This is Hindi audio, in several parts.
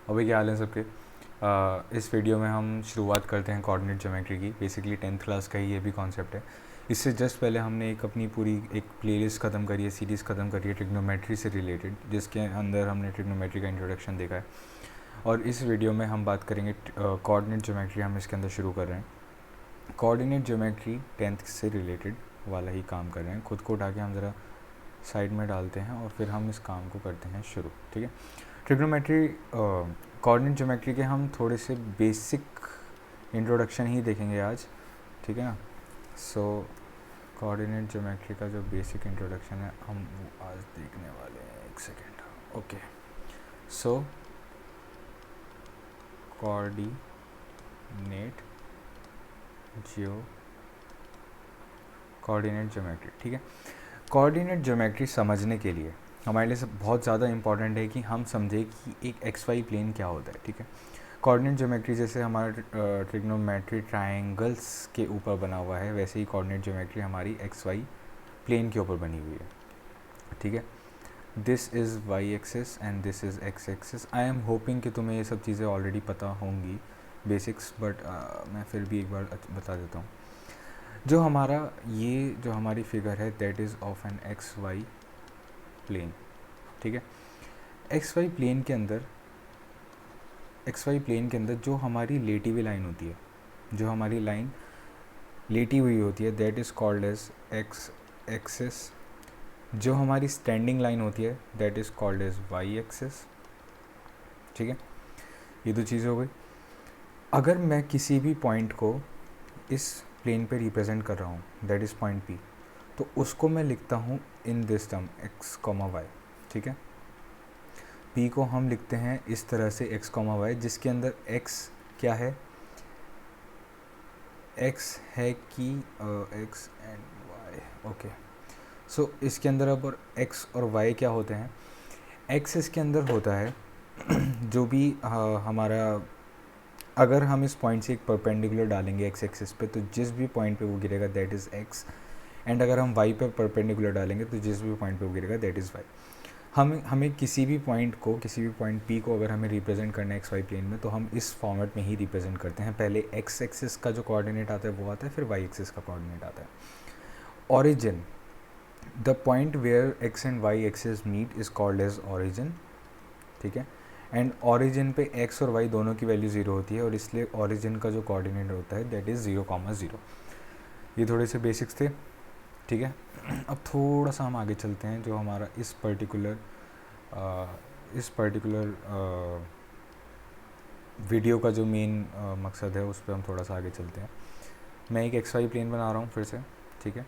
और क्या हाल है सबके। इस वीडियो में हम शुरुआत करते हैं कोऑर्डिनेट ज्योमेट्री की। बेसिकली 10th क्लास का ही ये भी कॉन्सेप्ट है। इससे जस्ट पहले हमने एक अपनी पूरी एक प्लेलिस्ट ख़त्म करी है, सीरीज़ ख़त्म करी है ट्रिग्नोमेट्री से रिलेटेड, जिसके अंदर हमने ट्रिग्नोमेट्री का इंट्रोडक्शन देखा है। और इस वीडियो में हम बात करेंगे कोऑर्डिनेट ज्योमेट्री। हम इसके अंदर शुरू कर रहे हैं। कोऑर्डिनेट ज्योमेट्री 10th से रिलेटेड वाला ही काम कर रहे हैं। खुद को उठा के हम ज़रा साइड में डालते हैं और फिर हम इस काम को करते हैं शुरू। ठीक है, ट्रिग्नोमेट्री कोऑर्डिनेट ज्योमेट्री के हम थोड़े से बेसिक इंट्रोडक्शन ही देखेंगे आज, ठीक है ना। सो कोऑर्डिनेट ज्योमेट्री का जो बेसिक इंट्रोडक्शन है हम वो आज देखने वाले हैं। एक सेकेंड। ओके, सो कोऑर्डिनेट ज्योमेट्री, ठीक है। कोऑर्डिनेट ज्योमेट्री समझने के लिए हमारे लिए सब बहुत ज़्यादा इंपॉर्टेंट है कि हम समझें कि एक एक्स वाई प्लेन क्या होता है, ठीक है। कोऑर्डिनेट ज्योमेट्री जैसे हमारा ट्रिग्नोमेट्री ट्रायंगल्स के ऊपर बना हुआ है, वैसे ही कोऑर्डिनेट ज्योमेट्री हमारी एक्स वाई प्लेन के ऊपर बनी हुई है, ठीक है। This is why axis and this is x axis. I am hoping कि तुम्हें ये सब चीज़ें ऑलरेडी पता होंगी बेसिक्स, बट मैं फिर भी एक बार बता देता हूँ। जो हमारी फिगर है that is of an X Y plane, ठीक है। एक्स वाई प्लेन के अंदर जो हमारी लेटी हुई लाइन होती है, जो हमारी लाइन लेटी हुई होती है that is called as X axis. जो हमारी स्टैंडिंग लाइन होती है that is called as Y axis, ठीक है। ये दो चीज़ें हो गई। अगर मैं किसी भी पॉइंट को इस प्लेन पे रिप्रेजेंट कर रहा हूँ दैट इज़ पॉइंट पी, तो उसको मैं लिखता हूँ in this term X comma Y, ठीक है। पी को हम लिखते हैं इस तरह से एक्स कॉमा वाई, जिसके अंदर एक्स क्या है, एक्स है कि एक्स एंड वाई, ओके। सो इसके अंदर अब और एक्स और वाई क्या होते हैं। एक्स इसके अंदर होता है जो भी हमारा, अगर हम इस पॉइंट से एक परपेंडिकुलर डालेंगे एक्स एक्सिस पे, तो जिस भी पॉइंट पे वो गिरेगा दैट इज़ एक्स। एंड अगर हम वाई पे परपेंडिकुलर डालेंगे तो जिस भी पॉइंट पे वो गिरेगा दैट इज़ वाई। हमें किसी भी पॉइंट पी को अगर हमें रिप्रेजेंट करना है एक्स वाई प्लेन में, तो हम इस फॉर्मेट में ही रिप्रेजेंट करते हैं। पहले एक्स एक्सिस का जो कोऑर्डिनेट आता है वो आता है, फिर वाई एक्सिस का कोऑर्डिनेट आता है। Origin, the point where X and Y axis meet is called as origin, ठीक है। एंड ऑरिजिन पे एक्स और वाई दोनों की वैल्यू 0 होती है, और इसलिए ऑरिजिन का जो कोऑर्डिनेट होता है दैट इज़ 0,0। ये थोड़े से बेसिक्स थे, ठीक है। अब थोड़ा सा हम आगे चलते हैं। जो हमारा इस पर्टिकुलर वीडियो का जो मेन मकसद है उस पर हम थोड़ा सा आगे चलते हैं। मैं एक एक्स वाई प्लेन बना रहा हूँ फिर से, ठीक है।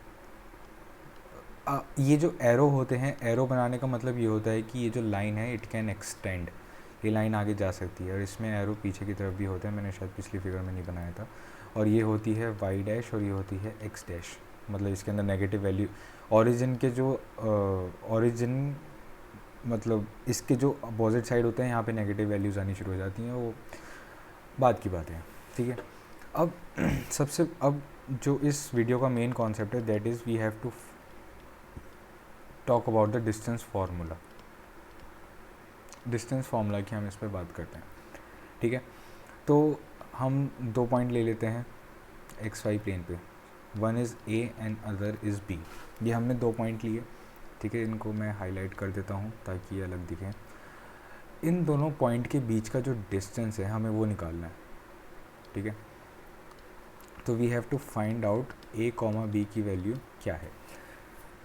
ये जो एरो होते हैं, एरो बनाने का मतलब ये होता है कि ये जो लाइन है इट कैन एक्सटेंड, ये लाइन आगे जा सकती है। और इसमें एरो पीछे की तरफ भी होते हैं, मैंने शायद पिछली फिगर में नहीं बनाया था। और ये होती है वाई डैश और ये होती है एक्स डैश, मतलब इसके अंदर नेगेटिव वैल्यू ओरिजिन के जो ओरिजिन मतलब इसके जो अपोजिट साइड होते हैं यहाँ पे नेगेटिव वैल्यूज़ आनी शुरू हो जाती हैं, वो बात की बात है, ठीक है। अब जो इस वीडियो का मेन कॉन्सेप्ट है that is we have to talk about the distance formula. Distance formula की हम इस पर बात करते हैं, ठीक है। तो हम दो पॉइंट ले लेते हैं एक्स वाई प्लेन पे, one is A and other is B. ये हमने दो पॉइंट लिए, ठीक है। इनको मैं हाईलाइट कर देता हूँ ताकि ये अलग दिखें। इन दोनों पॉइंट के बीच का जो डिस्टेंस है हमें वो निकालना है, ठीक है। तो we have to find out A comma B की वैल्यू क्या है,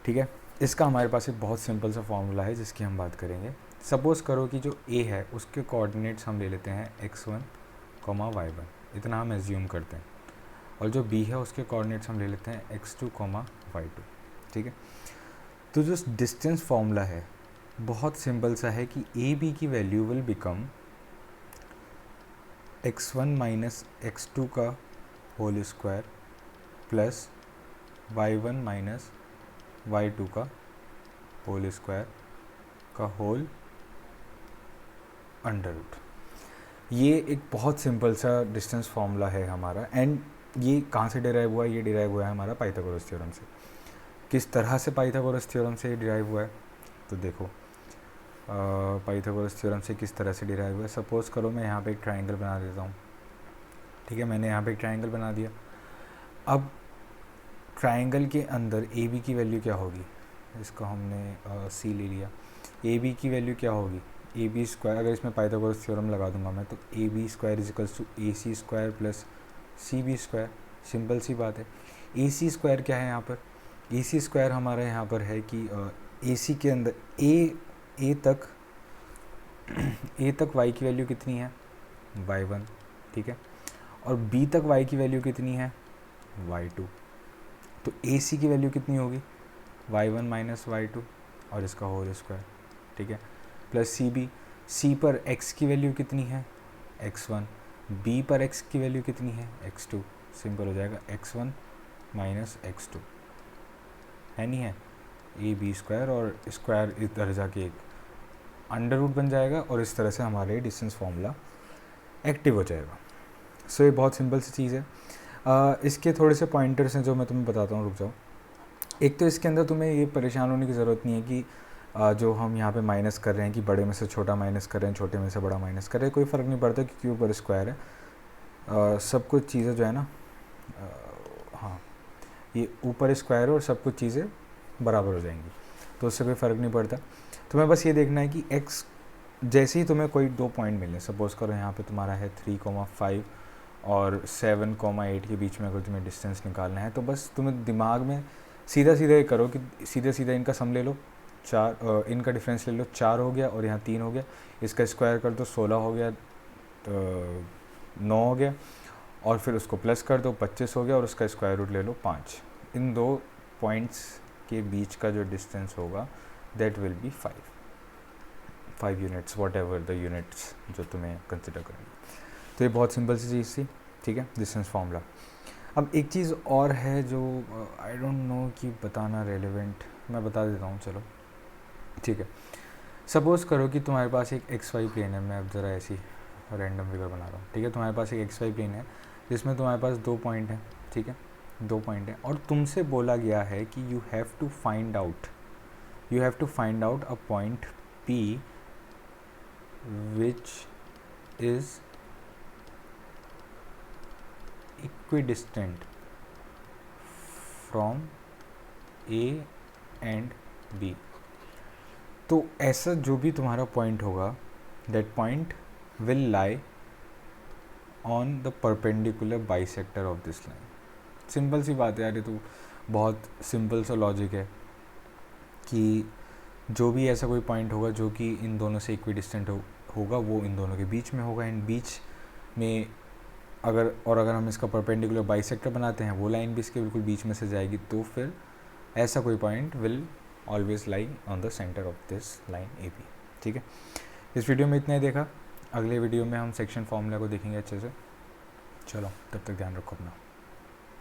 ठीक है। इसका हमारे पास एक बहुत सिंपल सा फॉर्मूला है जिसकी हम बात करेंगे। सपोज़ करो कि जो ए है उसके कोऑर्डिनेट्स हम ले लेते हैं x1, y1, इतना हम एज्यूम करते हैं। और जो बी है उसके कोऑर्डिनेट्स हम ले लेते हैं x2, y2, ठीक है। तो जो डिस्टेंस फार्मूला है बहुत सिंपल सा है कि ए बी की value will become x1 minus x2 का whole square plus y1 minus y2 का होल स्क्वायर का होल अंडर रूट। ये एक बहुत सिंपल सा डिस्टेंस फार्मूला है हमारा। एंड ये कहाँ से डिराइव हुआ है, ये डिराइव हुआ है हमारा पाइथागोरस थ्योरम से। किस तरह से पाइथागोरस थ्योरम से डिराइव हुआ है, तो देखो पाइथागोरस थ्योरम से किस तरह से डिराइव हुआ। सपोज़ करो मैं यहाँ पे एक ट्राइंगल बना देता हूँ, ठीक है, मैंने यहाँ पे एक ट्राइंगल बना दिया। अब ट्राइंगल के अंदर ए बी की वैल्यू क्या होगी, इसको हमने सी ले लिया, ए बी की वैल्यू क्या होगी, ए बी स्क्वायर, अगर इसमें पाइथागोरस थ्योरम लगा दूंगा मैं तो A B square is equals to A C square plus C B square. Simple सी बात है। ए सी स्क्वायर क्या है यहाँ पर, ए सी स्क्वायर हमारा यहाँ पर है कि ए सी के अंदर ए तक वाई की वैल्यू कितनी है, वाई वन, ठीक है, और बी तक वाई की वैल्यू कितनी है, वाई टू। तो ए सी की वैल्यू कितनी होगी, Y one minus Y two और इसका होल स्क्वायर, ठीक है, प्लस सी पर x की वैल्यू कितनी है, x1, b पर x की वैल्यू कितनी है, x2। सिंपल हो जाएगा x1 माइनस x2, है नहीं है, ए बी स्क्वायर और स्क्वायर इधर जाके एक अंडर रूट बन जाएगा और इस तरह से हमारे डिस्टेंस फार्मूला एक्टिव हो जाएगा। सो ये बहुत सिंपल सी चीज़ है। इसके थोड़े से पॉइंटर्स हैं जो मैं तुम्हें बताता हूँ, रुक जाओ। एक तो इसके अंदर तुम्हें ये परेशान होने की ज़रूरत नहीं है कि जो हम यहाँ पे माइनस कर रहे हैं कि बड़े में से छोटा माइनस कर रहे हैं, छोटे में से बड़ा माइनस कर रहे हैं, कोई फ़र्क नहीं पड़ता क्योंकि ऊपर स्क्वायर है। सब कुछ चीज़ें जो है ना, हाँ, ये ऊपर स्क्वायर है और सब कुछ चीज़ें बराबर हो जाएंगी, तो उससे कोई फ़र्क नहीं पड़ता। तुम्हें बस ये देखना है कि x, जैसे ही तुम्हें कोई दो पॉइंट मिले, सपोज़ करो यहाँ पे तुम्हारा है 3,5 और 7,8 के बीच में अगर तुम्हें डिस्टेंस निकालना है, तो बस तुम्हें दिमाग में सीधा ये करो कि सीधा इनका सम ले लो, 4, इनका डिफरेंस ले लो, 4 हो गया और यहाँ 3 हो गया, इसका स्क्वायर कर दो 16 हो गया, तो 9 हो गया, और फिर उसको प्लस कर दो 25 हो गया और उसका स्क्वायर रूट ले लो 5। इन दो पॉइंट्स के बीच का जो डिस्टेंस होगा that will be 5 units, what ever the units जो तुम्हें कंसिडर करेंगे। तो ये बहुत सिंपल सी चीज़ थी, ठीक है, डिस्टेंस फार्मूला। अब एक चीज़ और है जो आई डोंट नो कि बताना रेलेवेंट, मैं बता देता हूँ, चलो ठीक है। सपोज़ करो कि तुम्हारे पास एक एक्स वाई प्लेन है, मैं अब ज़रा ऐसी रैंडम फिगर बना रहा हूँ, ठीक है, तुम्हारे पास एक एक्स वाई प्लेन है जिसमें तुम्हारे पास 2 पॉइंट हैं, ठीक है, 2 पॉइंट हैं, और तुमसे बोला गया है कि you have to find out a point P which is equidistant from A and B। तो ऐसा जो भी तुम्हारा पॉइंट होगा, that point will lie on the perpendicular bisector of this line. Simple सी बात है यार, ये तो बहुत सिंपल सा लॉजिक है कि जो भी ऐसा कोई पॉइंट होगा जो कि इन दोनों से इक्विडिस्टेंट होगा, वो इन दोनों के बीच में होगा, इन बीच में अगर हम इसका परपेंडिकुलर बाइसेक्टर बनाते हैं, वो लाइन भी इसके बिल्कुल बीच में से जाएगी, तो फिर ऐसा कोई point will always lie on the centre of this line AB, ठीक है। इस वीडियो में इतना ही देखा, अगले वीडियो में हम सेक्शन फार्मूला को देखेंगे अच्छे से। चलो, तब तक ध्यान रखो अपना।